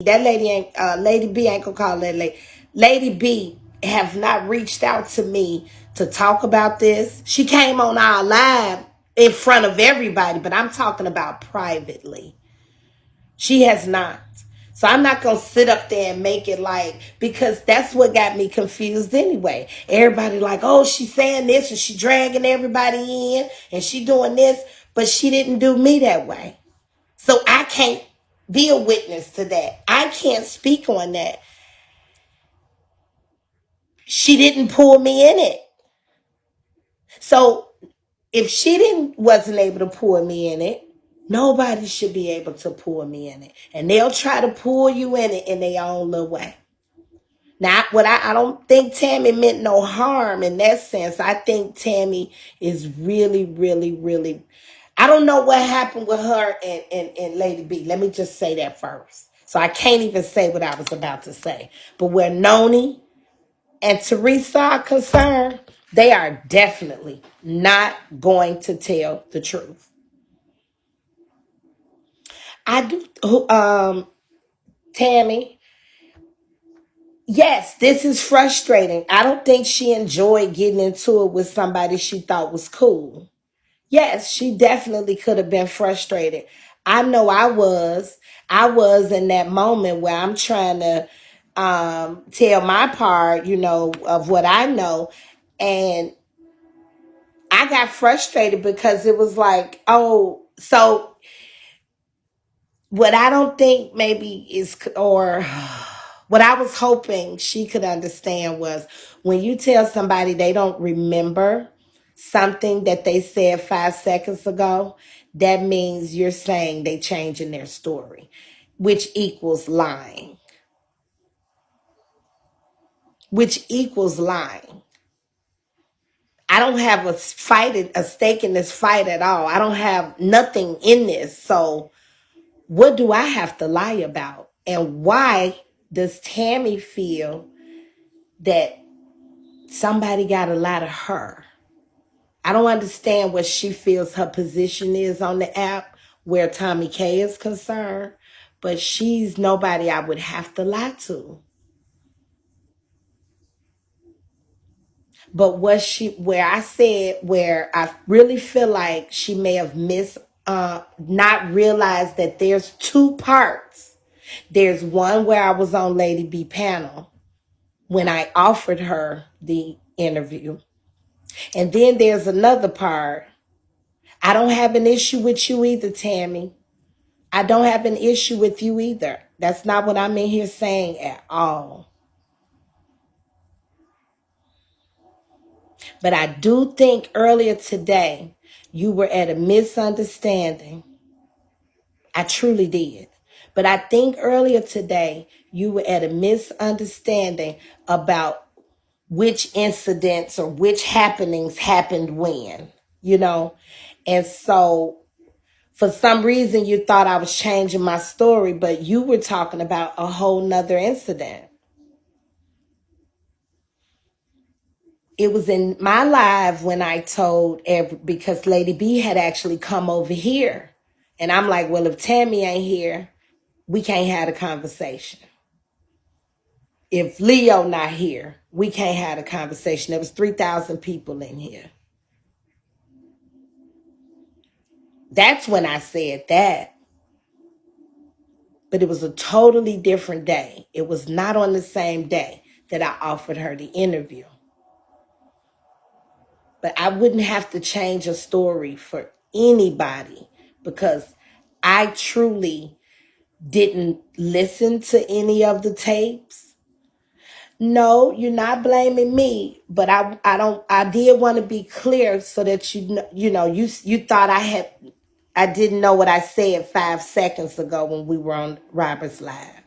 That lady ain't, Lady B ain't gonna call that lady. Lady B have not reached out to me to talk about this. She came on our live in front of everybody, but I'm talking about privately. She has not. So I'm not going to sit up there and make it like, because that's what got me confused anyway. Everybody like, oh, she's saying this and she dragging everybody in and she doing this, but she didn't do me that way. So I can't be a witness to that. I can't speak on that. She didn't pull me in it. So if she wasn't able to pull me in it, nobody should be able to pull me in it. And they'll try to pull you in it in their own little way. Now, I don't think Tammy meant no harm in that sense. I think Tammy is really, really, really. I don't know what happened with her and Lady B. Let me just say that first. So I can't even say what I was about to say. But where Noni and Teresa are concerned, they are definitely not going to tell the truth. I do, Tammy. Yes, this is frustrating. I don't think she enjoyed getting into it with somebody she thought was cool. Yes, she definitely could have been frustrated. I know I was. I was in that moment where I'm trying to tell my part, of what I know. And I got frustrated because it was like, oh, so what I don't think maybe is, or what I was hoping she could understand was when you tell somebody they don't remember something that they said 5 seconds ago, that means you're saying they changing their story, which equals lying, which equals lying. I don't have a stake in this fight at all. I don't have nothing in this. So what do I have to lie about? And why does Tammy feel that somebody got to lie to her? I don't understand what she feels her position is on the app where Tommy K is concerned, but she's nobody I would have to lie to. But where I really feel like she may have not realized that there's two parts. There's one where I was on Lady B panel when I offered her the interview. And then there's another part. I don't have an issue with you either, Tammy. I don't have an issue with you either. That's not what I'm in here saying at all. But I do think earlier today you were at a misunderstanding. I truly did. But I think earlier today you were at a misunderstanding about which incidents or which happenings happened when, you know? And so for some reason you thought I was changing my story, but you were talking about a whole nother incident. It was in my live when I told because Lady B had actually come over here. And I'm like, well, if Tammy ain't here, we can't have a conversation. If Leo not here, we can't have a conversation. There was 3,000 people in here. That's when I said that. But it was a totally different day. It was not on the same day that I offered her the interview. But I wouldn't have to change a story for anybody because I truly didn't listen to any of the tapes. No, you're not blaming me, but I did want to be clear so that you thought I didn't know what I said 5 seconds ago when we were on Robert's Live.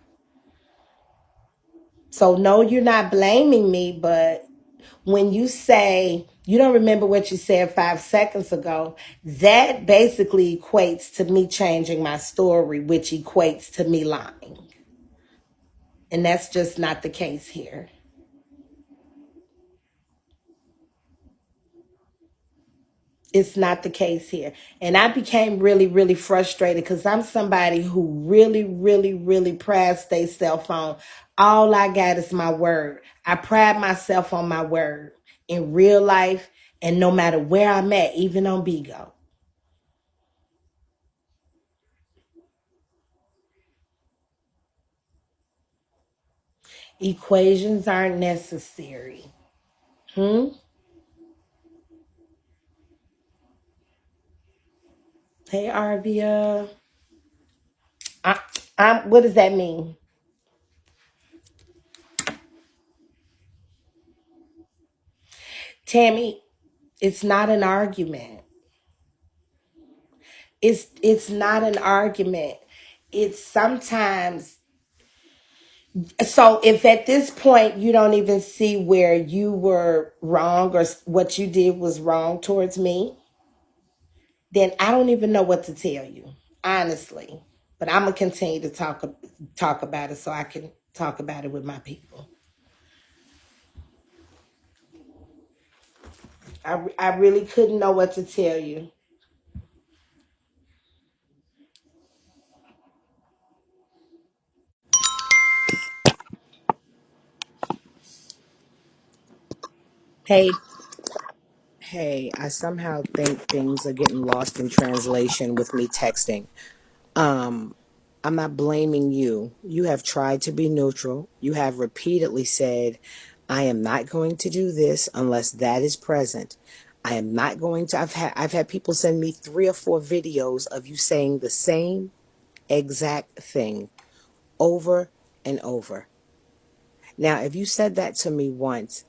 So no, you're not blaming me, but when you say you don't remember what you said 5 seconds ago, that basically equates to me changing my story, which equates to me lying. And that's just not the case here. It's not the case here. And I became really, really frustrated because I'm somebody who really, really, really prides themselves on all I got is my word. I pride myself on my word in real life and no matter where I'm at, even on Bigo. Equations aren't necessary. Hmm? Hey, Arvia. I, what does that mean? Tammy, it's not an argument. It's not an argument. It's sometimes, so if at this point you don't even see where you were wrong or what you did was wrong towards me, then I don't even know what to tell you, honestly. But I'm gonna continue to talk about it so I can talk about it with my people. I really couldn't know what to tell you. Hey, hey, I somehow think things are getting lost in translation with me texting. Um, I'm not blaming you. You have tried to be neutral. You have repeatedly said, I am not going to do this unless that is present. I am not going to. I've had people send me 3 or 4 videos of you saying the same exact thing over and over. Now, if you said that to me once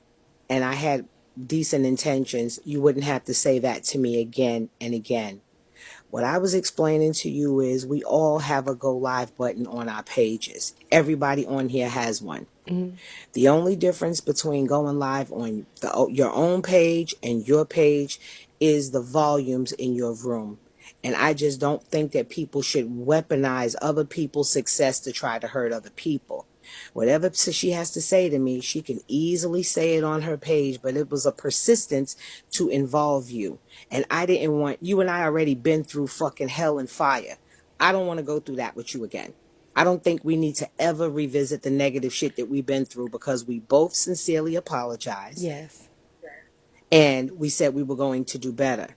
and I had decent intentions, you wouldn't have to say that to me again and again. What I was explaining to you is we all have a go live button on our pages. Everybody on here has one. Mhm. The only difference between going live on your own page and your page is the volumes in your room. And I just don't think that people should weaponize other people's success to try to hurt other people. Whatever she has to say to me, she can easily say it on her page, but it was a persistence to involve you. And I didn't want you, and I already been through fucking hell and fire. I don't want to go through that with you again. I don't think we need to ever revisit the negative shit that we've been through because we both sincerely apologized Yes. and we said we were going to do better.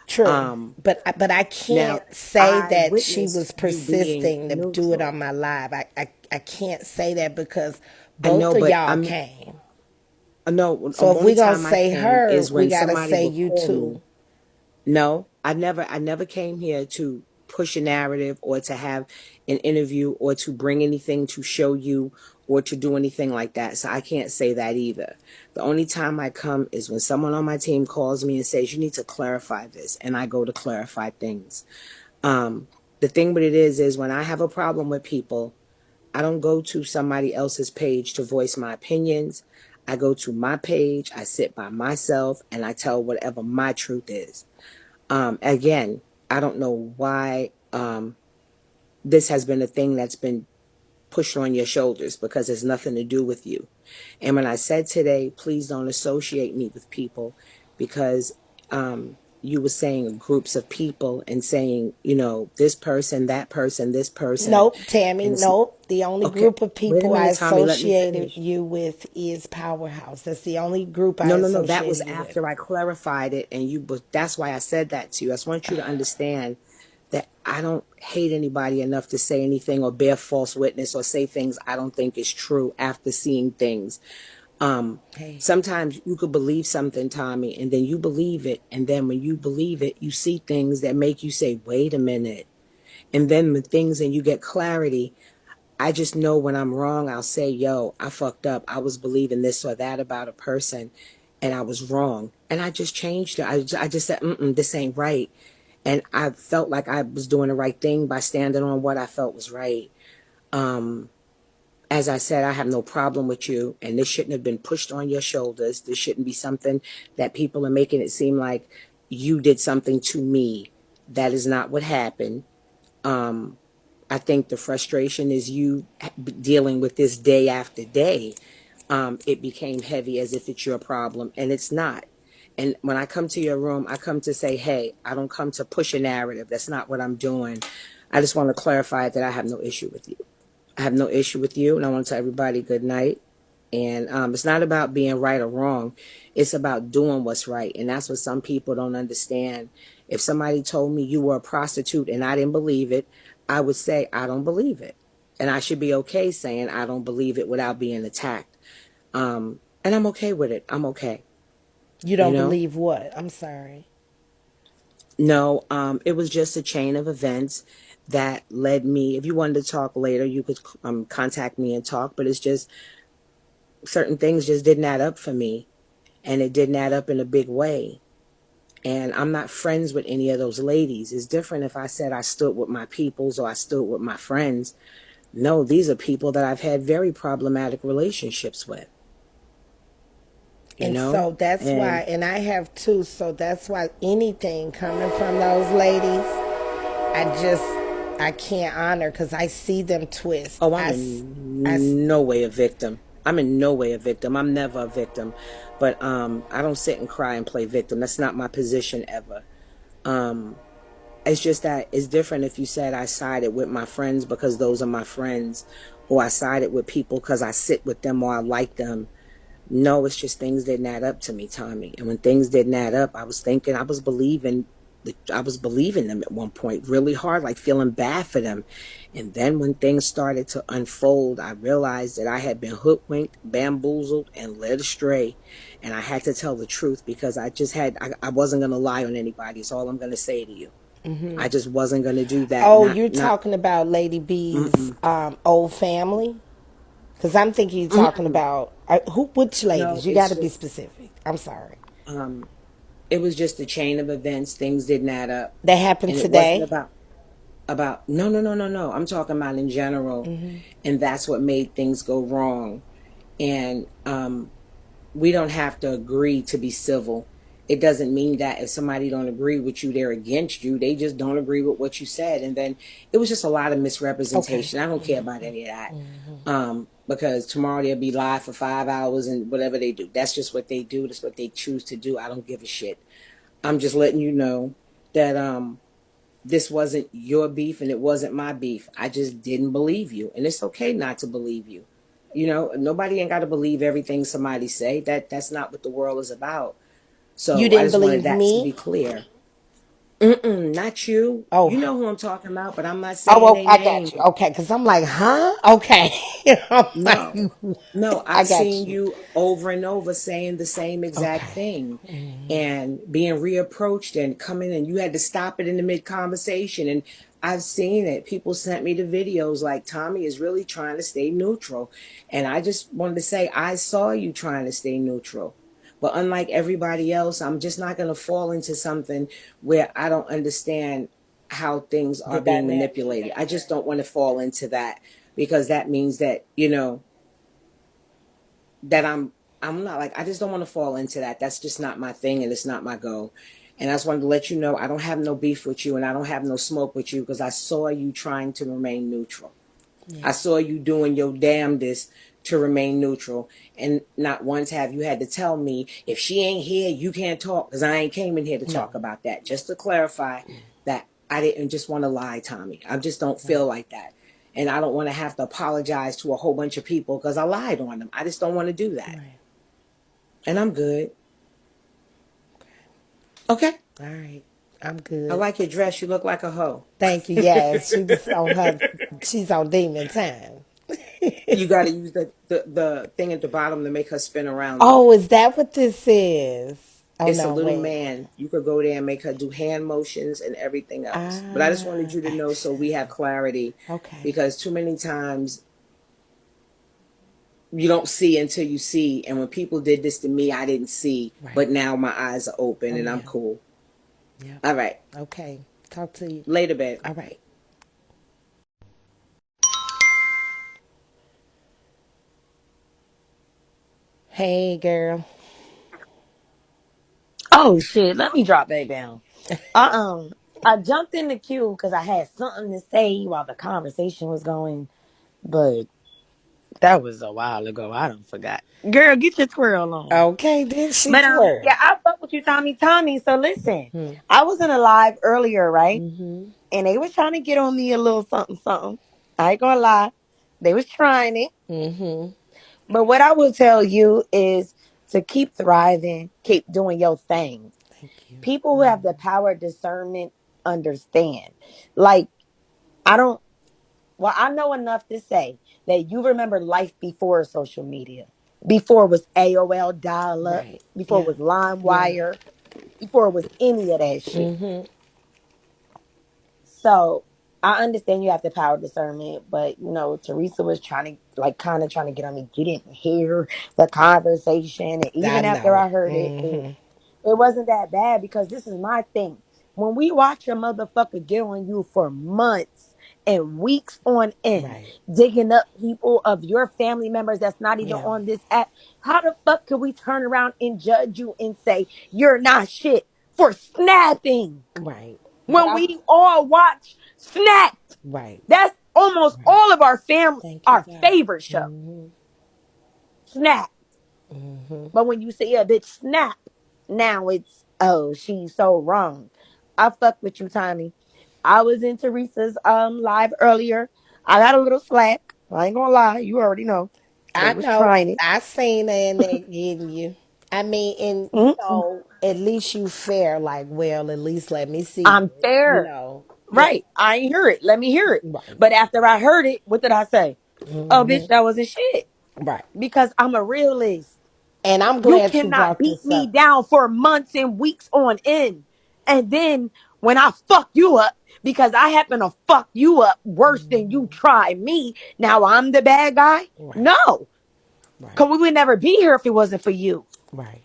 True. Um, But I Now, can't say I that she witnessed was you being persisting to do it on neutral. my live. I can't say that because I both know, of but y'all I'm came. no. So if we Only gonna time I say came her, is we when gotta somebody say would you call me. too. No, I never came here to push a narrative or to have an interview or to bring anything to show you or to do anything like that. So I can't say that either. The only time I come is when someone on my team calls me and says, you need to clarify this. And I go to clarify things. Um, the thing with it is when I have a problem with people, I don't go to somebody else's page to voice my opinions. I go to my page, I sit by myself, and I tell whatever my truth is. Again, I don't know why this has been a thing that's been pushed on your shoulders because it's nothing to do with you. And when I said today, please don't associate me with people because you were saying groups of people and saying, this person, that person, this person. Nope, Tammy, And it's nope. The only okay. group of Wait a people I minute, Tommy, let me associated finish. you with is Powerhouse. That's the only group I No, no, no. That was associated you with. after I clarified it, and but that's why I said that to you. I just want you to understand that I don't hate anybody enough to say anything or bear false witness or say things I don't think is true after seeing things. Um, Hey. Sometimes you could believe something, Tommy, and then you believe it, and then when you believe it, you see things that make you say, "Wait a minute," and then when things and you get clarity. I just know when I'm wrong, I'll say, yo, I fucked up. I was believing this or that about a person and I was wrong. And I just changed it. I just said, this ain't right. And I felt like I was doing the right thing by standing on what I felt was right. Um, as I said, I have no problem with you. And this shouldn't have been pushed on your shoulders. This shouldn't be something that people are making it seem like you did something to me. That is not what happened. Um, I think the frustration is you dealing with this day after day. It became heavy as if it's your problem, and it's not. And when I come to your room, I come to say, hey, I don't come to push a narrative. That's not what I'm doing. I just want to clarify that I have no issue with you. I have no issue with you, and I want to tell everybody good night. And it's not about being right or wrong. It's about doing what's right. And that's what some people don't understand. If somebody told me you were a prostitute and I didn't believe it, I would say, I don't believe it. And I should be okay saying I don't believe it without being attacked. And I'm okay with it. I'm okay. You You don't know? believe what? I'm sorry. No, it was just a chain of events that led me. If you wanted to talk later, you could contact me and talk. But it's just certain things just didn't add up for me. And it didn't add up in a big way. And I'm not friends with any of those ladies. It's different if I said I stood with my peoples or I stood with my friends. No, these are people that I've had very problematic relationships with, you And know? so that's why, And, and I have too, so that's why anything coming from those ladies, I can't honor because I see them twist. oh, I'm I, in no way a victim. I'm in no way a victim. I'm never a victim. But I don't sit and cry and play victim. That's not my position ever. Um, it's just that it's different if you said I sided with my friends because those are my friends, or I sided with people because I sit with them or I like them. No, it's just things didn't add up to me, Tommy. And when things didn't add up, I was thinking, I was believing them at one point really hard, like feeling bad for them. And then when things started to unfold, I realized that I had been hoodwinked, bamboozled, and led astray. And I had to tell the truth because I wasn't going to lie on anybody. It's all I'm going to say to you. I just wasn't going to do that. oh, you're Not, talking about Lady B's mm-mm, old family? Because I'm thinking you're talking mm-mm. about, which No, ladies? You got it's to be just, specific. I'm sorry. um, it was just a chain of events. Things didn't add up. That happened And it wasn't today? about no, no, no, no, no. I'm talking about in general. And that's what made things go wrong. And we don't have to agree to be civil. It doesn't mean that if somebody don't agree with you, they're against you. They just don't agree with what you said. And then it was just a lot of Okay. misrepresentation. I don't care about any of that. Because tomorrow they'll be live for 5 hours and whatever they do. That's just what they do. That's what they choose to do. I don't give a shit. I'm just letting you know that this wasn't your beef and it wasn't my beef. I just didn't believe you. And it's okay not to believe you. You know, nobody ain't got to believe everything somebody say. That's not what the world is about. You So I didn't just wanted believe that to be me? clear. Mm-mm, not you. Oh, You know who I'm talking about, but I'm not oh, saying oh, their I got name. you. Okay, because I'm like, huh? Okay. I'm like, No, no, I I've got seen you. you over and over saying the same exact Okay. thing and being reapproached and coming and you had to stop it in the mid conversation. And I've seen it. People sent me the videos like Tommy is really trying to stay neutral. And I just wanted to say, I saw you trying to stay neutral. But unlike everybody else, I'm just not going to fall into something where I don't understand how things The are being dynamic. manipulated. I just don't want to fall into that because that means that, you know, that I'm not like I just don't want to fall into that. That's just not my thing and it's not my goal. And I just wanted to let you know I don't have no beef with you and I don't have no smoke with you because I saw you trying to remain neutral. Yeah. I saw you doing your damnedest to remain neutral. And not once have you had to tell me if she ain't here, you can't talk because I ain't came in here to No. talk about that. Just to clarify that I didn't just want to lie, Tommy. I just don't feel Right. like that. And I don't want to have to apologize to a whole bunch of people because I lied on them. I just don't want to do that. Right. And I'm good. Okay. All right. I'm I good. like your dress. You look like a hoe. Thank you. Yes, she was on her. She's on demon time. You got to use the thing at the bottom to make her spin around, though. Oh, is that what this is? Oh It's a no, little wait. man. You could go there and make her do hand motions and everything else. But I just wanted Ah, you to know so we action. have clarity Okay. because too many times you don't see until you see. And when people did this to me, I didn't see. Right. But now my eyes are open Oh and I'm yeah. cool. Yep. All right. Okay. Talk to you. Later, babe. All right. Hey, girl. Oh shit, let me drop that down. Uh I jumped in the queue because I had something to say while the conversation was going, but That was a while ago. I don't forgot. Girl, get your twirl on. Okay, then she But twirl. yeah, I fuck with you, Tommy. Tommy. So listen, Hmm. I was in a live earlier, right? Mm-hmm. And they was trying to get on me a little something, something. I ain't gonna lie. They was trying it. Mm-hmm. But what I will tell you is to keep thriving, keep doing your thing. Thank you. People who have the power of discernment understand. Like, I don't, well, I know enough to say that you remember life before social media, before it was AOL dial up, Right. before it Yeah. was Yeah. LimeWire, before it was any of that shit. Mm-hmm. So I understand you have the power of discernment, but you know, Teresa was trying to like kind of trying to get on me. You didn't hear the conversation, and I even after know. I heard it, Mm-hmm. it wasn't that bad because this is my thing. When we watch a motherfucker get on you for months and weeks on end, Right. digging up people of your family members that's not even Yeah. on this app, how the fuck could we turn around and judge you and say you're not shit for snapping? Right. But When we all watch Snapped. right. That's almost Right. all of our Thank you, our God. favorite show. Mm-hmm. Snap. Mm-hmm. But when you see a bitch snap, now it's oh, she's so wrong. I fuck with you, Tommy. I was in Teresa's live earlier. I got a little slack. I ain't gonna lie, you already know. They I was know. trying it. I seen her in there getting you. I mean, and Mm-mm. at least you fair. Like, well, at least let me see I'm it. fair. Yeah. Right. I ain't hear it. Let me hear it. Right. But after I heard it, what did I say? Oh, bitch, Mm-hmm. that wasn't shit. Right. Because I'm a realist. And I'm You glad you cannot brought beat this me up. down for months and weeks on end. And then when I fuck you up, because I happen to fuck you up worse than you Mm-hmm. try me, now I'm the bad guy? Right. No. Right. Because we would never be here if it wasn't for you. Right.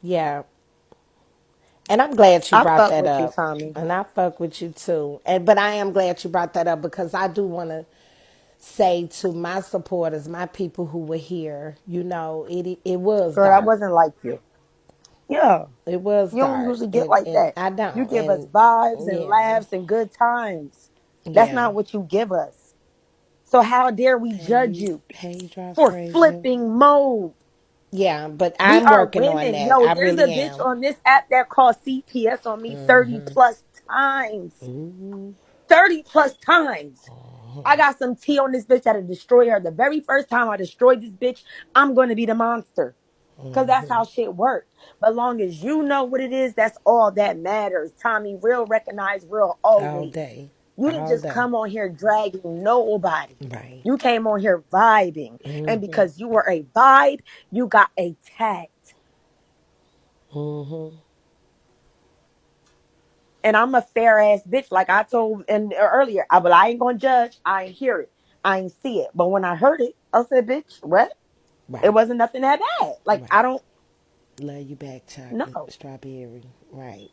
Yeah. And I'm glad you I brought fuck that with you, up. Tommy. And I fuck with you too. And but I am glad you brought that up because I do want to say to my supporters, my people who were here, it was Girl, I dark. wasn't like you. Yeah. It was You don't dark. usually get And like that. I You don't. give us And vibes and yeah. laughs and good times. That's Yeah. not what you give us. So how dare we judge Hey, you hey, drop for Frazier. flipping mode? Yeah, but We I'm are working on women. that. Yo, I there's a really bitch am. on this app that called CPS on me 30 plus times. Mm-hmm. 30 plus times. I got some tea on this bitch that'll destroy her. The very first time I destroyed this bitch, I'm going to be the monster. Because that's how shit works. But long as you know what it is, that's all that matters. Tommy, real recognize real All always. day. You didn't All just day. come on here dragging nobody. Right. You came on here vibing. And Mm-hmm. because you were a vibe, you got attacked. Mm-hmm. And I'm a fair ass bitch. Like I told earlier, I ain't gonna judge. I ain't hear it. I ain't see it. But when I heard it, I said, bitch, what? It Right. wasn't nothing that bad. Like I Right. don't Love you back, chocolate, know. strawberry. Right.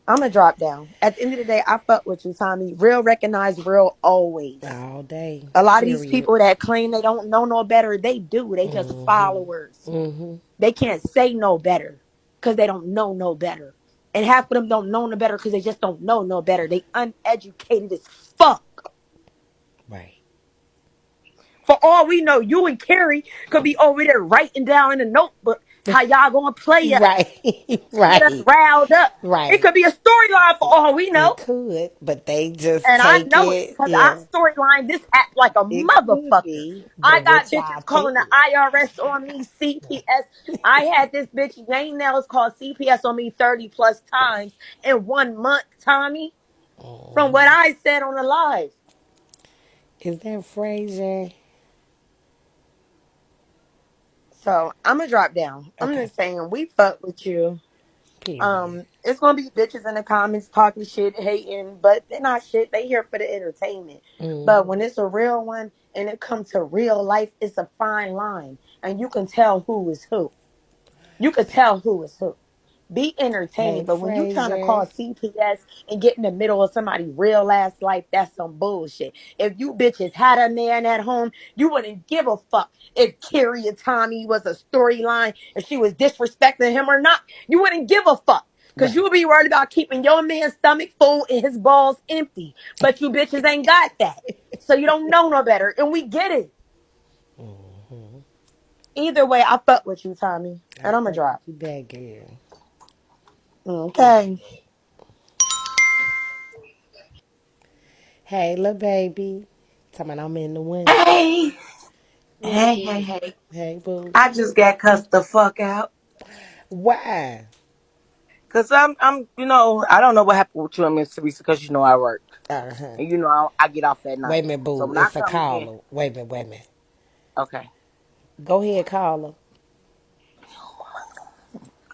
I'm gonna drop down. At the end of the day, I fuck with you, Tommy. Real recognize real always. All day. A lot of these Period. people that claim they don't know no better, they do. They just followers. Mm-hmm. They can't say no better because they don't know no better. And half of them don't know no better because they just don't know no better. They uneducated as fuck. Right. For all we know, you and Carrie could be over there writing down in a notebook how y'all gonna play us Right. to get us Right. riled up. It Right. could be a storyline for all we It know. could, but they just And I take know it it. because I Yeah. storyline this act like a It could motherfucker. be, I but got what y'all bitches calling the think? IRS on me, CPS. I had this bitch Jane Nails call CPS on me 30 plus times in 1 month, Tommy, from what I said on the live. Is that Frazier? So I'm gonna drop down. I'm Okay. just saying we fuck with you. Period. It's gonna be bitches in the comments talking shit, hating, but they're not shit. They here for the entertainment. But when it's a real one and it comes to real life, it's a fine line, and you can tell who is who. You could tell who is who. Be Hey, entertaining, but when you trying to Frazier. call CPS and get in the middle of somebody's real ass life, that's some bullshit. If you bitches had a man at home, you wouldn't give a fuck if Carrie or Tommy was a storyline, if she was disrespecting him or not. You wouldn't give a fuck. Cause you Right. would be worried about keeping your man's stomach full and his balls empty. But you bitches ain't got that. So you don't know no better, and we get it. Either way, I fuck with you, Tommy, I and I'm gonna fuck with drop. you back, girl. Okay. Hey, little baby. Tell me I'm in the wind. Hey, What it hey, hey, do? hey. Hey, boo. I just got cussed the fuck out. Why? Cause I don't know what happened with you and Miss Teresa. Cause I work, Uh-huh. and I get off at Wait a night. minute, So boo. when I It's a come in, caller. Wait a minute, wait a minute. okay. Go ahead, caller.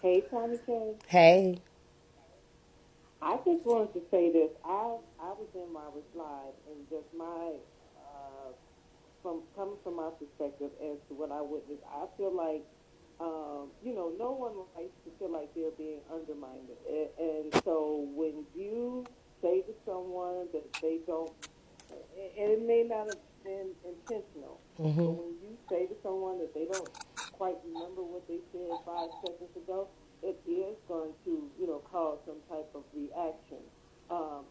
Hey, Tommy K. Hey. I just wanted to say this. I was in my slide and just my from coming from my perspective as to what I witnessed. I feel like no one likes to feel like they're being undermined, and so when you say to someone that they don't, and it may not have been intentional, but when you say to someone that they don't quite remember what they said 5 seconds ago, it is going to, cause some type of reaction.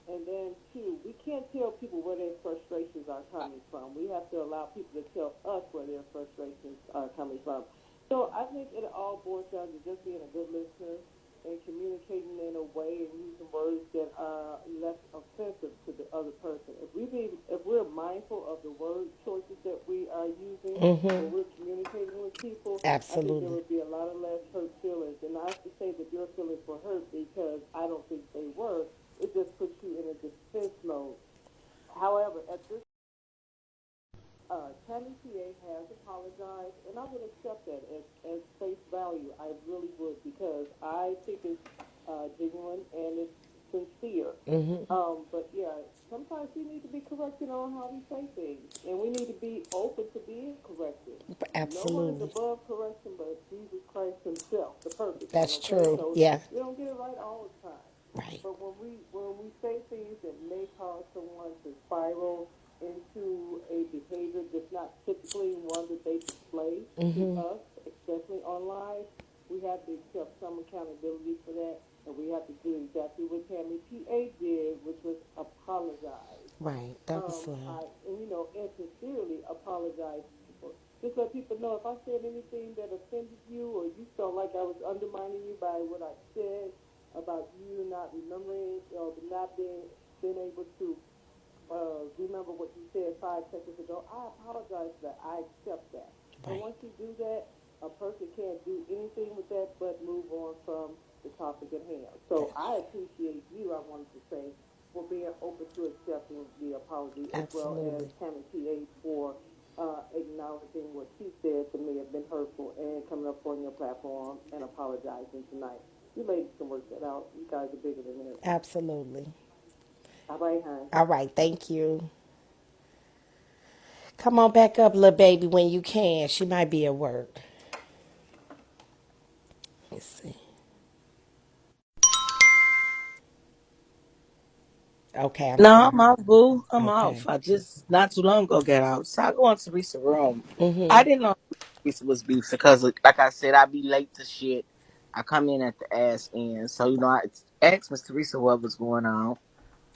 And then, two, we can't tell people where their frustrations are coming from. We have to allow people to tell us where their frustrations are coming from. So I think it all boils down to just being a good listener and communicating in a way and using words that are less offensive to the other person. If we're mindful of the word choices that we are using when we're communicating with people, I think there Absolutely. would be a lot of less hurt feelings. And not to say that your feelings were hurt because I don't think they were. It just puts you in a defense mode. However, at this Tammy Peay has apologized, and I would accept that as face value. I really would because I think it's genuine and it's sincere. But yeah, sometimes we need to be corrected on how we say things, and we need to be open to being corrected. No one is Absolutely. above correction but Jesus Christ Himself, the perfect one. That's Okay, true. so Yeah. we don't get it right all the time. Right. But when we say things that may cause someone to spiral into a behavior that's not typically one that they display to us, especially online, we have to accept some accountability for that, and we have to do exactly what Tammy Peay did, which was apologize. Right. That was love. And sincerely apologize to people. Just let people know if I said anything that offended you or you felt like I was undermining you by what I said about you not remembering or not being able to remember what you said 5 seconds ago. I apologize for that. I accept that. And Right. once you do that, a person can't do anything with that but move on from the topic at hand. So That's I appreciate you, I wanted to say, for being open to accepting the apology, as well as absolutely. Tammy Peay for acknowledging what she said that may have been hurtful and coming up on your platform and apologizing tonight. You ladies can work that out. You guys are bigger than this. Absolutely. All right, hon. All right. Thank you. Come on back up, little baby, when you can. She might be at work. Let's see. Okay, I'm No, sorry. I'm off, boo. I'm Okay. off. I just not too long ago got out. So I go into Teresa's room. I didn't know Teresa was beef because, like I said, I be late to shit. I come in at the ass end, so I asked Miss Teresa what was going on.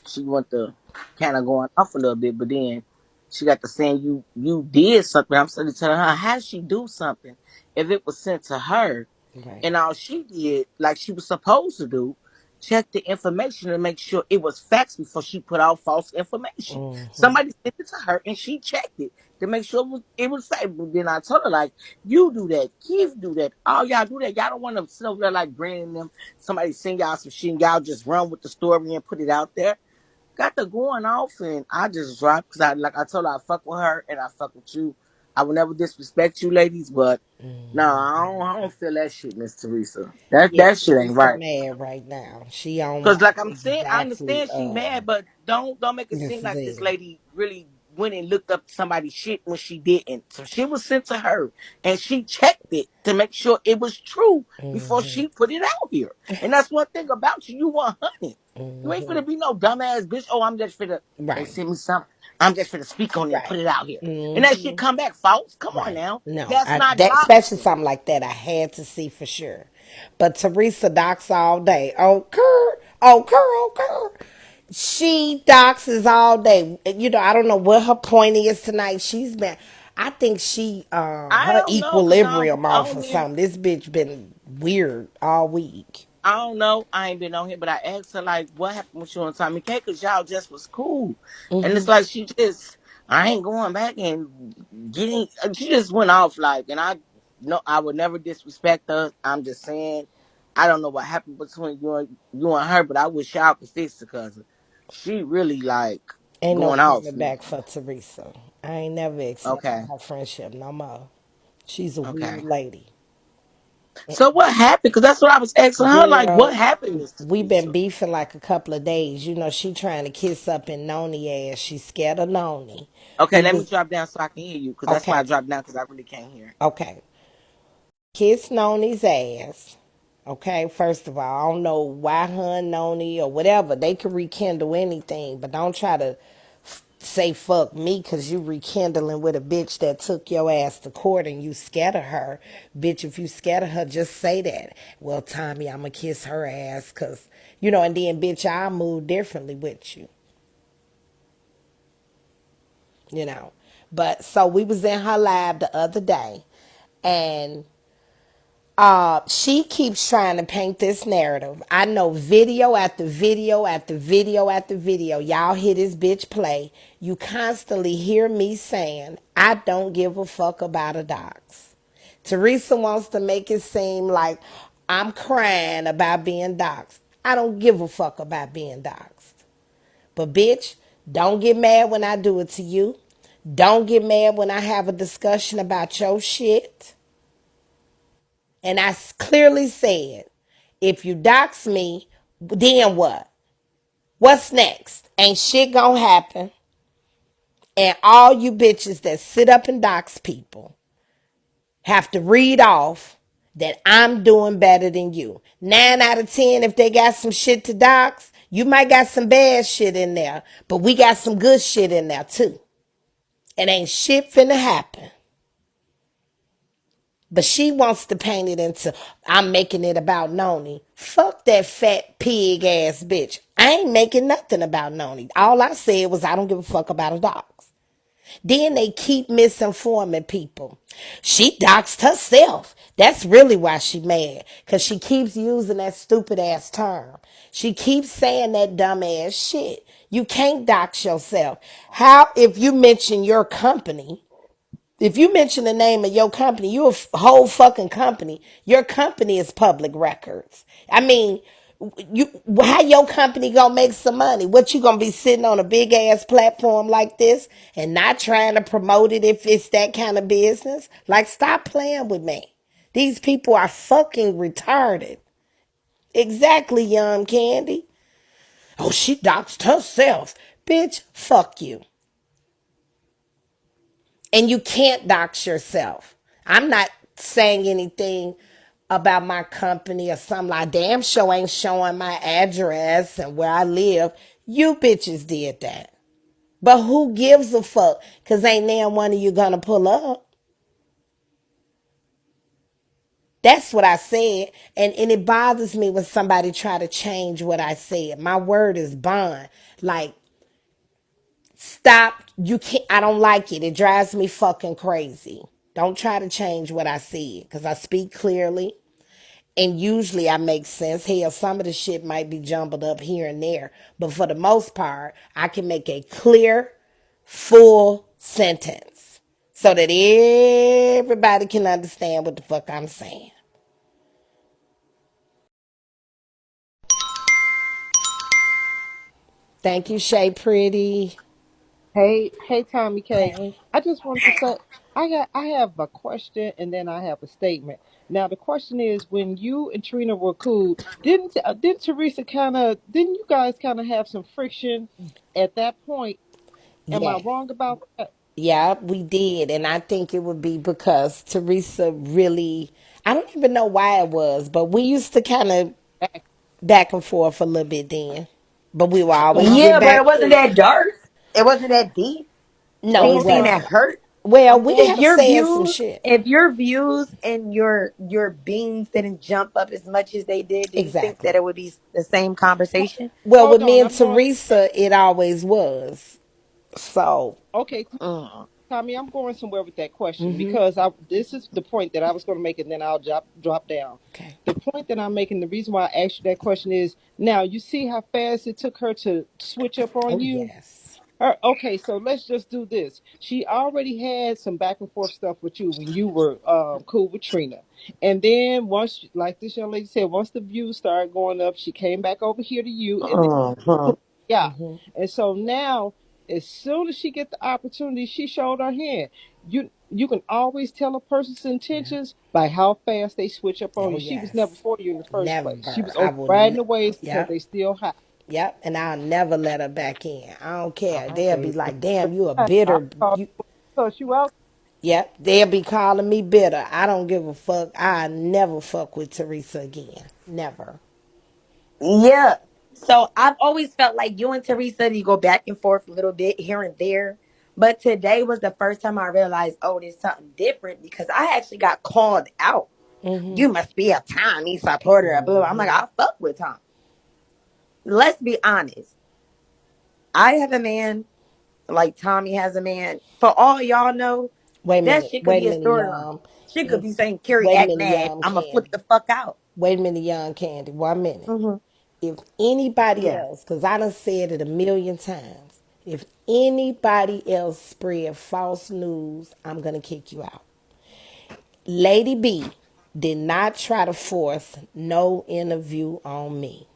She went to kind of going off a little bit, but then she got to saying you did something. I'm starting to tell her how did she do something if it was sent to her, Right. and all she did, like she was supposed to do, check the information to make sure it was facts before she put out false information. Somebody sent it to her and she checked it to make sure it was fact. But then I told her, like, you do that, Keith do that, all y'all do that. Y'all don't want to sit over there like branding them. Somebody send y'all some shit and y'all just run with the story and put it out there. Got the going off and I just dropped because I told her I fuck with her and I fuck with you. I will never disrespect you ladies, but no, I don't feel that shit, Miss Teresa. That Yeah, that shit ain't Teresa right. mad right now. She on Cause like I'm saying, I exactly understand she mad, but don't make it this seem like this thing. lady really went and looked up somebody's shit when she didn't. So she was sent to her and she checked it to make sure it was true before she put it out here. And that's one thing about you, you 100. You ain't finna be no dumbass bitch. Oh, I'm just finna they Right. send me something. I'm just finna speak on it and put Right. it out here. And that shit come back false. Come on Right. now. No, That's not that especially doxing. something like that I had to see for sure. But Teresa docs all day. Oh, Kerr. Oh, Kerr. Oh, Kerr. She doxes all day. You know, I don't know what her point is tonight. She's been, I think she, I her don't know, cause equilibrium I off don't or hear. something. This bitch been weird all week. I don't know. I ain't been on here, but I asked her like, what happened with you and Tommy K? Cause y'all just was cool, and it's like she just, I ain't going back and getting. She just went off like, and I no, I would never disrespect her. I'm just saying, I don't know what happened between you and her, but I wish y'all could fix it, cause she really like Ain't no going off coming now. back for Teresa. I ain't never accepted Okay, her friendship no more. She's a weird okay. lady. So what happened? Cause that's what I was asking her. Like, what Girl, happened, Miss we been Teresa? beefing like a couple of days. You know, she trying to kiss up in Noni ass. She scared of Noni. Okay, We let me was drop down so I can hear you, cause that's why I okay. dropped down, cause I really can't hear. Okay. Kiss Noni's ass. Okay, first of all, I don't know why her and Noni or whatever. They could rekindle anything, but don't try to say fuck me because you rekindling with a bitch that took your ass to court and you scared of her. Bitch, if you scared of her, just say that. Well, Tommy, I'm going to kiss her ass because, you know, and then, bitch, I'll move differently with you, you know. But so we was in her lab the other day and she keeps trying to paint this narrative. I know video after video after video after video. Y'all hear this bitch play. You constantly hear me saying, I don't give a fuck about a dox. Teresa wants to make it seem like I'm crying about being doxxed. I don't give a fuck about being doxxed. But bitch, don't get mad when I do it to you. Don't get mad when I have a discussion about your shit. And I clearly said, if you dox me, then what? What's next? Ain't shit gonna happen. And all you bitches that sit up and dox people have to read off that I'm doing better than you. 9 out of 10, if they got some shit to dox, you might got some bad shit in there, but we got some good shit in there too. It ain't shit finna happen. But she wants to paint it into I'm making it about Noni. Fuck that fat pig ass bitch. I ain't making nothing about Noni. All I said was I don't give a fuck about her dogs. Then they keep misinforming people. She doxed herself. That's really why she mad. Cause she keeps using that stupid ass term. She keeps saying that dumb ass shit. You can't dox yourself. How if you mention your company, if you mention the name of your company, you're a whole fucking company. Your company is public records. I mean, you how your company gonna make some money? What you gonna be sitting on a big ass platform like this and not trying to promote it if it's that kind of business? Like, stop playing with me. These people are fucking retarded. Exactly, Young Candy. Oh, she doxed herself. Bitch, fuck you. And you can't dox yourself. I'm not saying anything about my company or something like damn sure ain't showing my address and where I live. You bitches did that. But who gives a fuck? Cause ain't now one of you gonna pull up. That's what I said. And it bothers me when somebody try to change what I said. My word is bond. Like, stop. You can't. I don't like it. It drives me fucking crazy. Don't try to change what I said because I speak clearly and usually I make sense. Hell, some of the shit might be jumbled up here and there, but for the most part, I can make a clear, full sentence so that everybody can understand what the fuck I'm saying. Thank you, Shay Pretty. Hey, Tommy K. Hey. I just wanted to say I have a question and then I have a statement. Now the question is, when you and Trina were cool, didn't Teresa didn't you guys kind of have some friction at that point? Am I Yes. wrong about that? Yeah, we did. And I think it would be because Teresa really, I don't even know why it was, but we used to kind of back and forth a little bit then. But we would So always I'm get Yeah, but it back. wasn't that dark. It wasn't that deep. She No, it didn't seem okay. that wasn't. hurt. Well, I'm we if have your said some views, shit. if your views and your beans didn't jump up as much as they did, do you think that Exactly. it would be the same conversation? Well, with Hold me on, and I'm going. Teresa, it always was. So, Okay, Mm. Tommy, I'm going somewhere with that question because I this is the point that I was going to make, and then I'll drop down. okay. The point that I'm making, the reason why I asked you that question is now you see how fast it took her to switch up on Oh, you. yes. Okay, so let's just do this. She already had some back and forth stuff with you when you were cool with Trina, and then once, like this young lady said, once the views started going up, she came back over here to you, and then Mhm. yeah. Hmm. And so now, as soon as she get the opportunity, she showed her hand. You can always tell a person's Yeah. intentions by how fast they switch up on Oh, you. She was never yes. for you in the first place. She Never. was I over will. riding the waves because Yep. they still hot. Yep. And I'll never let her back in. I don't care. Oh, They'll be baby. like, damn, you a I bitter. called You. cuss you out. Yep. They'll be calling me bitter. I don't give a fuck. I never fuck with Teresa again. Never. Yeah. So I've always felt like you and Teresa, you go back and forth a little bit here and there. But today was the first time I realized, oh, there's something different because I actually got called out. Hmm. You must be a Tommy supporter. Blah, blah. I'm like, I fuck with Tom. Let's be honest. I have a man, like Tommy has a man. For all y'all know, Wait a that minute. shit could Wait a be a minute, storyline. y'all. She could If, be saying, Carrie, wait a act minute, mad. young I'm going to flip Candy. the fuck out. Wait a minute, young Candy. 1 minute. Hmm. If anybody Yeah. else, because I done said it a million times, if anybody else spread false news, I'm going to kick you out. Lady B did not try to force no interview on me.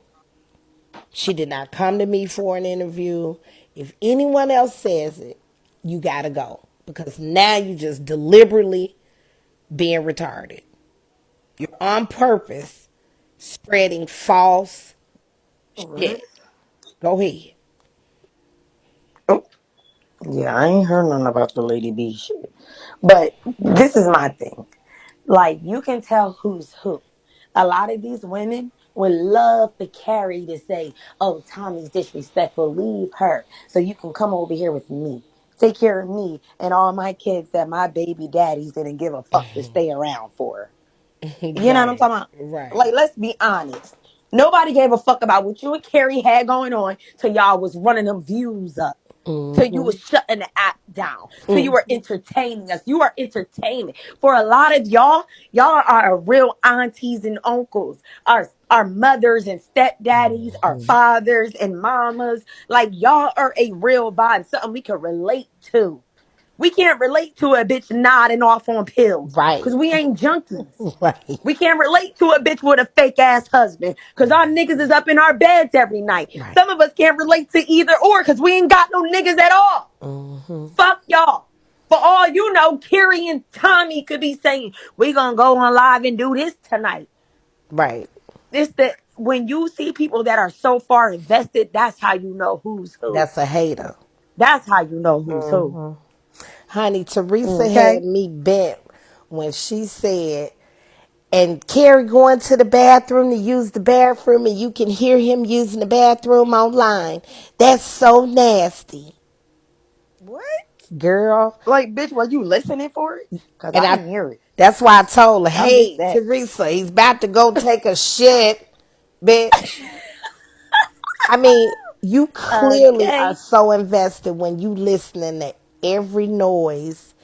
She did not come to me for an interview. If anyone else says it, you got to go. Because now you just deliberately being retarded. You're on purpose spreading false Mhm. shit. Go ahead. Oh, yeah, I ain't heard nothing about the Lady B shit. But this is my thing. Like, you can tell who's who. A lot of these women would love for Carrie to say, oh, Tommy's disrespectful. Leave her so you can come over here with me. Take care of me and all my kids that my baby daddies didn't give a fuck to stay around for. You know what I'm Right, talking about? right. Like, let's be honest. Nobody gave a fuck about what you and Carrie had going on till y'all was running them views up. Till you was shutting the app down. Till you were entertaining us. You are entertainment. For a lot of y'all, y'all are real aunties and uncles. Our mothers and stepdaddies, our fathers and mamas. Like, y'all are a real vibe. Something we can relate to. We can't relate to a bitch nodding off on pills. Right, Cause we ain't junkies. right, We can't relate to a bitch with a fake ass husband because our niggas is up in our beds every night. right. Some of us can't relate to either or because we ain't got no niggas at all. Fuck y'all. For all you know, Carrie and Tommy could be saying, we gonna go on live and do this tonight. Right. This that when you see people that are so far invested, that's how you know who's who. That's a hater. That's how you know who's who. Honey, Teresa had Okay? me bent when she said, and Carrie going to the bathroom to use the bathroom and you can hear him using the bathroom online. That's so nasty. What? Girl. Like, bitch, were you listening for it? Because And I I didn't hear it. that's why I told her, I missed hey, that. Teresa, he's about to go take a shit, bitch. I mean, you clearly are Okay. so invested when you listening to every noise,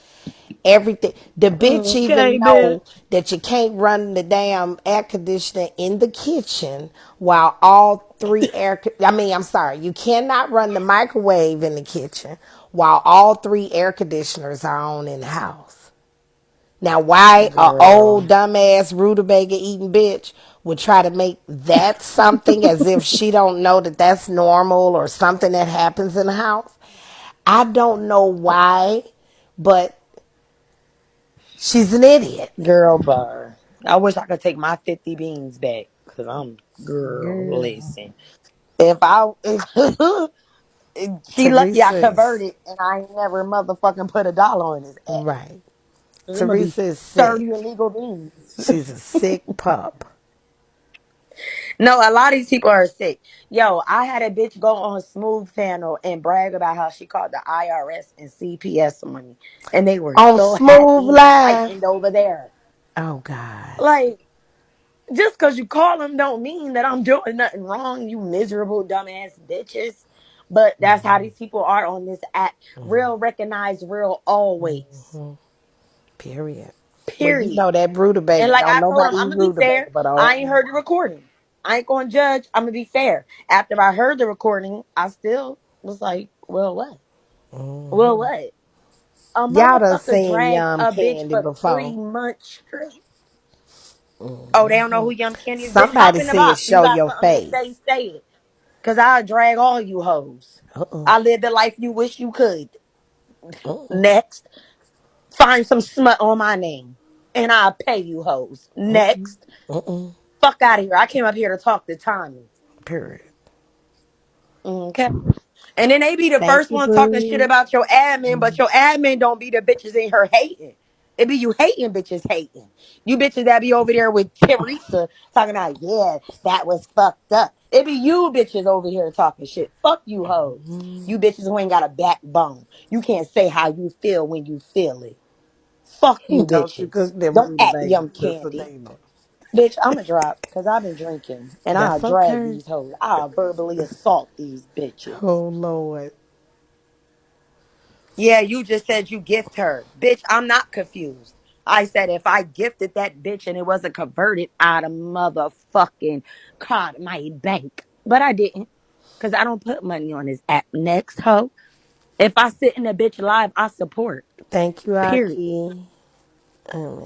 everything. The bitch even Okay, know bitch. that you can't run the damn air conditioner in the kitchen while all three I mean, I'm sorry, you cannot run the microwave in the kitchen while all three air conditioners are on in the house. Now, why a old Girl. dumbass rutabaga eating bitch would try to make that something as if she don't know that that's normal or something that happens in the house? I don't know why, but she's an idiot. Girl bar. I wish I could take my 50 beans back. Cause I'm girl, Girl. listen. If she lucky I Teresa is converted and I ain't never motherfucking put $1 on his ass. right. Cause it must be Teresa is sick. 30 illegal beans. She's a sick pup. No, a lot of these people are sick. Yo, I had a bitch go on Smooth Channel and brag about how she called the IRS and CPS money, and they were On so Smooth happy and Live. heightened over there. Oh God. Like, just because you call them don't mean that I'm doing nothing wrong, you miserable dumbass bitches. But that's how these people are on this app. Real recognize real always. Period. Well, you Period. know that And rutabaga. like Don't I told him, nobody I'm eat gonna be rutabaga fair. but I old ain't girl. heard the recording. I ain't gonna judge. I'm gonna be fair. After I heard the recording, I still was like, well, what? Well, what? A Y'all done motherfucker seen dragged Yum a bitch Candy for before. 3 months straight. Oh, they don't know who Yum Candy is. Bitch, hop Somebody in the said box. You show got your something to face. say, say it. Cause I drag all you hoes. Uh-uh. I live the life you wish you could. Uh-uh. Next, find some smut on my name, and I'll pay you hoes. Next, Uh-uh. fuck out of here. I came up here to talk to Tommy. Period. Okay. And then they be the Thank first you, one talking shit boo. about your admin, but your admin don't be the bitches in her hating. It be you hating bitches hating. You bitches that be over there with Teresa talking about, yeah, that was fucked up. It be you bitches over here talking shit. Fuck you hoes. You bitches who ain't got a backbone. You can't say how you feel when you feel it. Fuck you Don't you bitches. cook them Don't act rutabagas, yum Sister candy. Nina. Bitch, I'm a drop because I've been drinking and I'll That's drag okay. these hoes. I'll verbally assault these bitches. Oh, Lord. Yeah, you just said you gift her. Bitch, I'm not confused. I said if I gifted that bitch and it wasn't converted out of motherfucking card my bank. But I didn't. Because I don't put money on this app. Next, ho. If I sit in a bitch live, I support. Thank you, Period. Aki.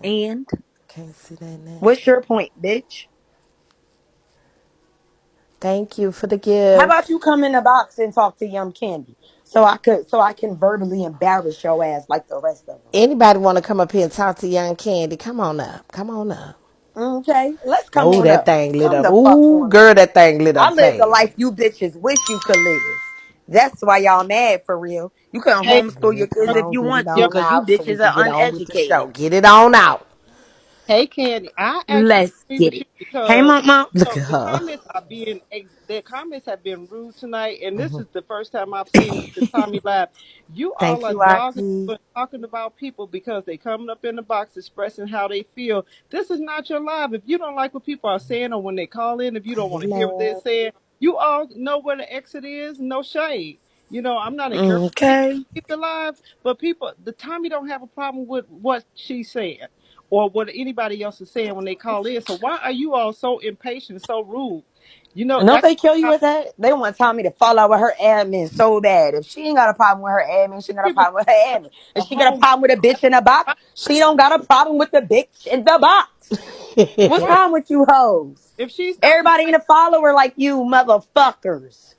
And Can't see that now. what's your point, bitch? Thank you for the How about gift. you come in the box and talk to Yum Candy? So I can verbally embarrass your ass like the rest of them. Anybody want to come up here and talk to Young Candy? Come on up. Come on up. Okay, let's come Oh, on that up. thing lit Come up. the fuck Ooh, on up. girl, that thing lit I up live the life fast. you bitches wish you could live. That's why y'all mad for real. You can Hey, homeschool your Come kids if on, you get it want to, yo, on cause you out so we bitches can are get on with the uneducated. show. Get it on out. hey, Candy. I actually Let's agree get with it. you Hey, because mama. Look so at her. the comments have been rude tonight, and this is the first time I've seen the Tommy Live. You all Thank are you, dogging Aki. and talking about people because they coming up in the box expressing how they feel. This is not your live. If you don't like what people are saying or when they call in, if you I don't want ain't to hear what they're mad. saying, you all know where the exit is. No shade. I'm not encouraging people Okay. to keep it live, but the Tommy don't have a problem with what she's saying or what anybody else is saying when they call in. So why are you all so impatient, so rude? Don't That's they kill you with that? They want Tommy to fall out with her admin so bad. If she ain't got a problem with her admin, she ain't got a people problem with her admin. If a she got a home. problem with a bitch in the box, she don't got a problem with the bitch in the box. What's Right. wrong with you hoes? If she's not the Everybody type ain't a follower like you motherfuckers.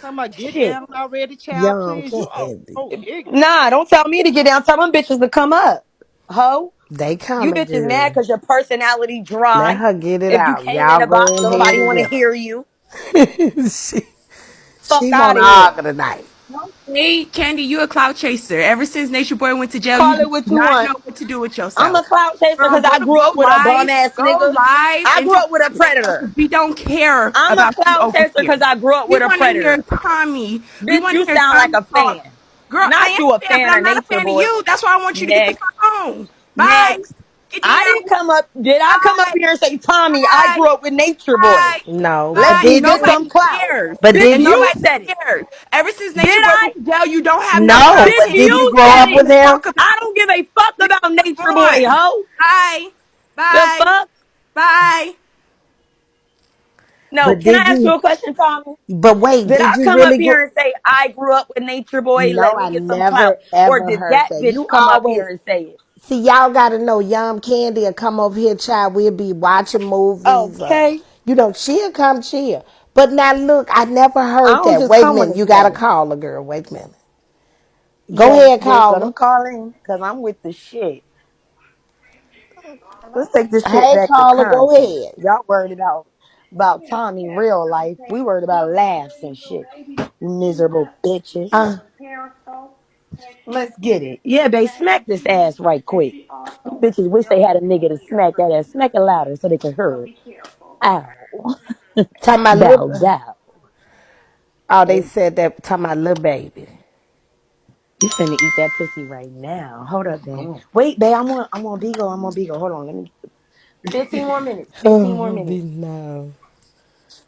talking about get Shit. down already, child, Young please. You all Candy. so ignorant. Nah, don't tell me to get down. Tell them bitches to come up. Ho. They You coming, bitches mad girl. because your personality Let dry. her get it If you out. came in Y'all the box, go don't ahead nobody and want to get hear you. her. she Fuck want out to of here. argue tonight. Hey, Candy, you a cloud chaser. Ever since Nature Boy went to jail, you Call it do what you not want. know what to do with I'm a yourself. clout chaser Girl, because go I to grew up with a bum ass go nigga. live I and grew talk up with a about yourself predator. 'cause we don't care I'm a about you clout over chaser here. because I grew up We with a want to hear predator. Tommy. We Bitch, want to you hear sound like Tommy a talk. fan. Girl, I Not am you a a fan, but fan I'm of not a Nature fan of Boy. you. That's why I want you to get the Next. fuck on. Bye. Next. Get I down. didn't come up. Did I come up Bye. here and say, Tommy, I Bye. grew up with Nature Boy? Bye. No, but Let's Bye. And did get you? nobody some clout. cares. But Bitch, And did you you? nobody said it. cares. Ever since Did Nature Boy I? went to jail, you don't have no No, Bitch, but content did you you grow said up it. with to him? talk about. I don't give a fuck about Nature Boy, On. ho. Bye. The Bye. fuck? Bye. No, But can I did ask you you? a question, Tommy? But wait, Did did I you come up really grow? here and say I grew up with Nature Boy? No, Let me I get some clout. never Or ever did heard that that. bitch You come up always here and say it? see, y'all got to know, Young Candy will come over here, child. We'll be watching movies. Okay. She'll come chill. But now look, I never I heard don't that. just Wait a come when minute, it's you got to gay. call her, girl. Wait a minute. Go Yes, ahead, bitch. Let call them her. call in because I'm with the shit. Let's take this shit Hey, back to caller, go content. ahead. Y'all worried about Tommy real life. We worried about laughs and shit. You miserable bitches. Uh, Let's get it. Yeah, babe, smack this ass right quick. You bitches wish they had a nigga to smack that ass. Smack it louder so they can hear it. Ow. Talking about Bow, little. bow. Oh, they Hey, said that. Talking about little baby. you finna eat that pussy right now. Hold up, babe. Wait, babe. I'm on Bigo. I'm on Bigo. Hold on. Let me. 15 more minutes. 15 more Oh, be minutes. no.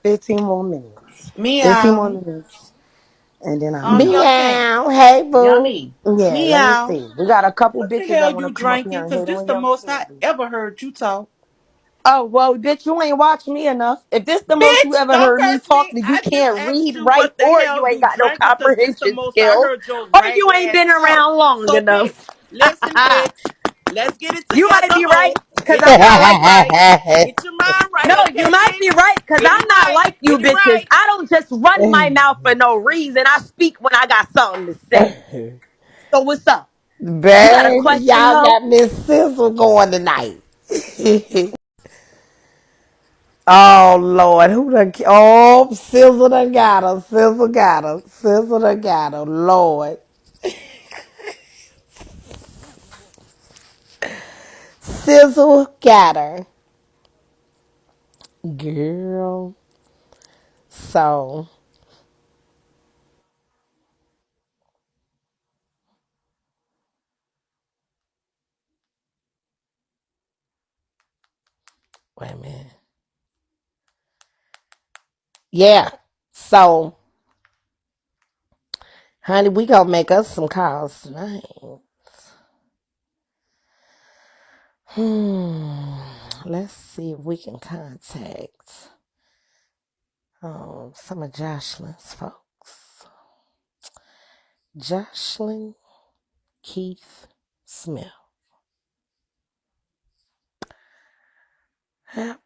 15 more minutes. 15 more Meow. minutes. And then I'll be Young off. King. Meow. Hey, boo. Yummy. Yeah, let me Meow. see. We got a couple What the bitches that hell want to you come up drinking? here and Cause hate this on the Young most I Candy. ever heard you talk. Oh, well, bitch, you ain't watched me enough. If this the most you Bitch, ever don't heard me curse me. talking, you I just can't asked read, you write, what the or you hell ain't you got no drinking, cause this the comprehension most I skills, heard your or you ragged ain't ass been talk. around long So enough. bitch, listen, bitch. Let's get it You might together, be right, hoe. because Get I'm your not mind like you. right. Get your mind right, No, you okay, might be bitch? right, because Get it I'm not right. like you Get it bitches. right. I don't just run my mouth for no reason. I speak when I got something to say. So what's up? You got a Baby, question, y'all ho? got Miss Sizzle going tonight. Oh, Lord. Who done? Oh, Sizzle done got her. Sizzle got her. Sizzle done got her. Lord. Sizzle got her. Girl. So, wait a minute. Yeah. So, honey, we gonna make us some calls tonight. Let's see if we can contact some of Jocelyn's folks. Jocelyn Keith Smith.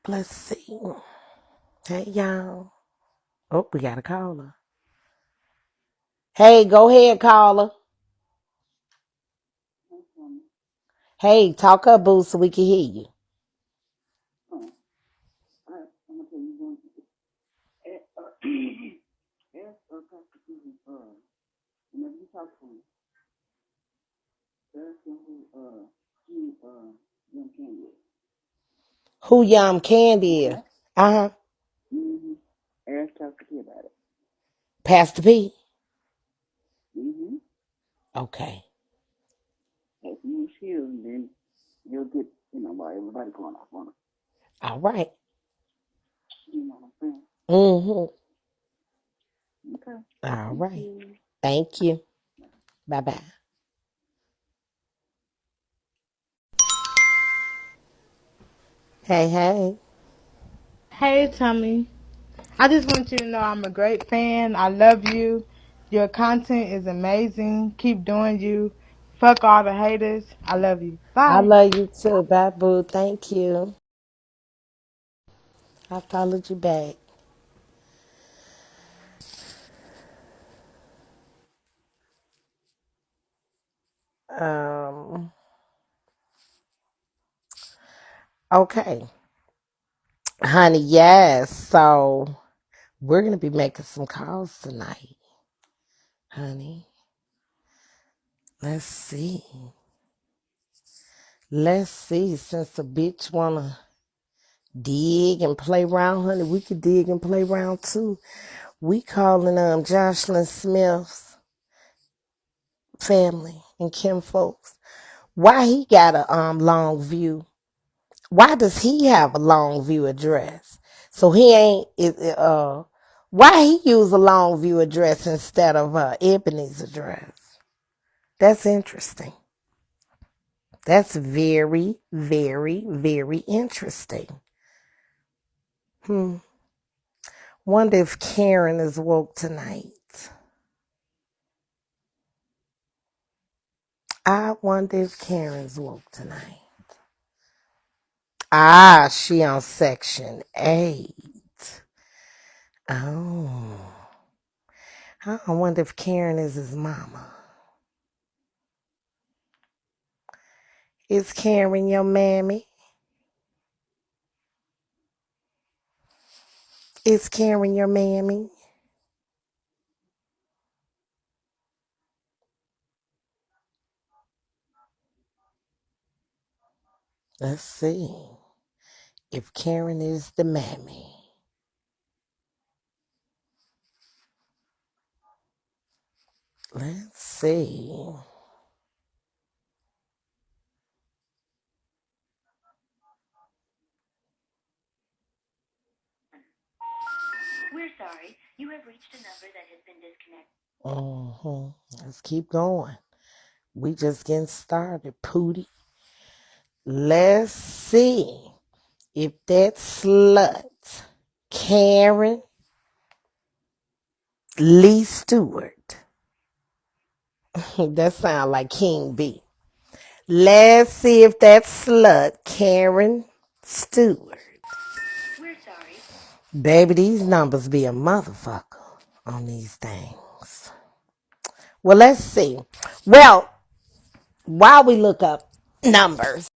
Let's see. Hey, y'all. Oh, we got a caller. Hey, go ahead, caller. Hey, talk up, boo, so we can hear you. Who Yum Candy is? Uh-huh. Pastor P. Okay. All right. Mm-hmm. All right. Thank you. Bye-bye. Hey, hey. Hey, Tommy. I just want you to know I'm a great fan. I love you. Your content is amazing. Keep doing you. Fuck all the haters. I love you. I Bye. love you too. Bye, boo. Thank you. I followed you back. Um, okay. Honey, yes. So we're gonna be making some calls tonight, honey. Let's see. Let's see. Since the bitch wanna dig and play around, honey, we could dig and play around too. We calling Jocelyn Smith's family and Kim folks. Why he got a long view? Why does he have a long view address? So he ain't why he use a long view address instead of Ebony's address? That's interesting. That's very, very, very interesting. Hmm. Wonder if Karen is woke tonight. I wonder if Karen's woke tonight. Ah, she on section 8. Oh. I wonder if Karen is his mama. Is Karen your mammy? Is Karen your mammy? Let's see if Karen is the mammy. Let's see. We're sorry. You have reached a number that has been disconnected. Let's keep going. We just getting started, Pootie. Let's see if that slut, Karen Lee Stewart, that sound like King B. Let's see if that slut, Karen Stewart. We're sorry. Baby, these numbers be a motherfucker on these things. Well, let's see. Well, while we look up numbers,